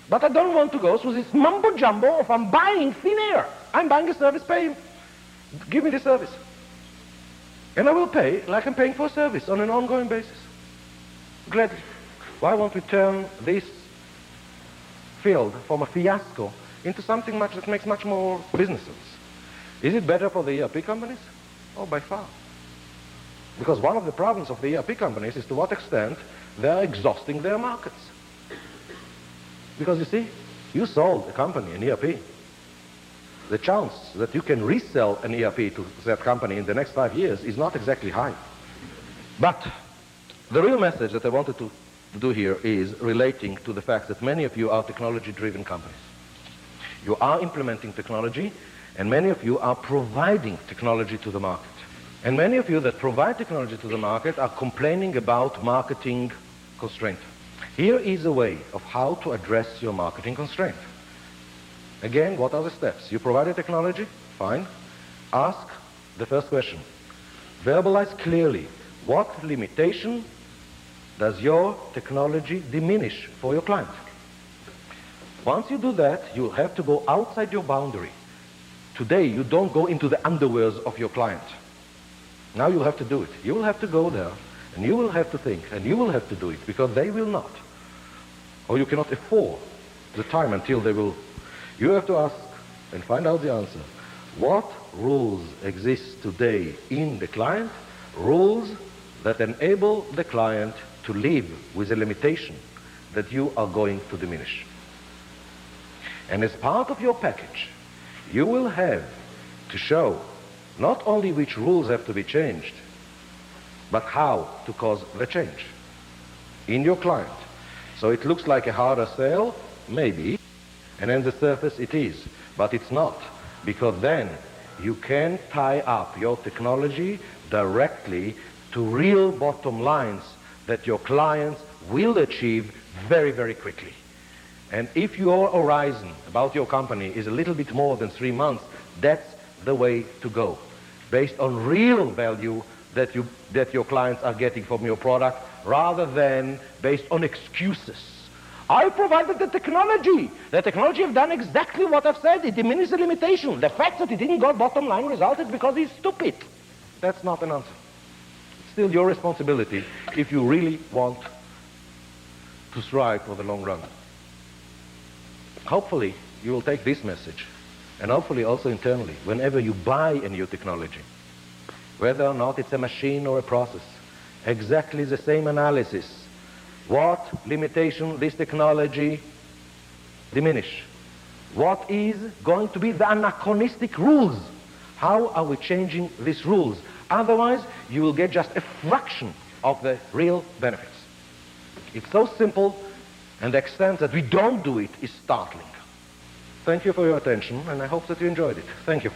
A: But I don't want to go through this mumbo-jumbo of I'm buying thin air. I'm buying a service, pay him. Give me the service. And I will pay like I'm paying for a service on an ongoing basis. Gladly. Why won't we turn this field from a fiasco into something that makes much more business sense? Is it better for the ERP companies? Oh, by far. Because one of the problems of the ERP companies is to what extent they're exhausting their markets. Because you see, you sold a company, an ERP. The chance that you can resell an ERP to that company in the next 5 years is not exactly high. But the real message that I wanted to do here is relating to the fact that many of you are technology-driven companies. You are implementing technology, and many of you are providing technology to the market. And many of you that provide technology to the market are complaining about marketing constraint. Here is a way of how to address your marketing constraint. Again, what are the steps? You provide a technology, fine. Ask the first question. Verbalize clearly what limitation does your technology diminish for your client. Once you do that, you have to go outside your boundary. Today, you don't go into the underwears of your client. Now you have to do it. You will have to go there, and you will have to think, and you will have to do it, because they will not. Or you cannot afford the time until they will. You have to ask and find out the answer. What rules exist today in the client? Rules that enable the client to live with a limitation that you are going to diminish. And as part of your package, you will have to show not only which rules have to be changed, but how to cause the change in your client. So it looks like a harder sale, maybe, And on the surface it is, but it's not, because then you can tie up your technology directly to real bottom lines that your clients will achieve very, very quickly. And if your horizon about your company is a little bit more than 3 months, that's the way to go, based on real value that your clients are getting from your product, rather than based on excuses. I provided the technology. The technology have done exactly what I've said. It diminished the limitation. The fact that it didn't got bottom line result is because he's stupid. That's not an answer. It's still your responsibility if you really want to strive for the long run. Hopefully, you will take this message, and hopefully also internally, whenever you buy a new technology, whether or not it's a machine or a process, exactly the same analysis. What limitation this technology diminish? What is going to be the anachronistic rules? How are we changing these rules? Otherwise, you will get just a fraction of the real benefits. It's so simple, and the extent that we don't do it is startling. Thank you for your attention, and I hope that you enjoyed it. Thank you.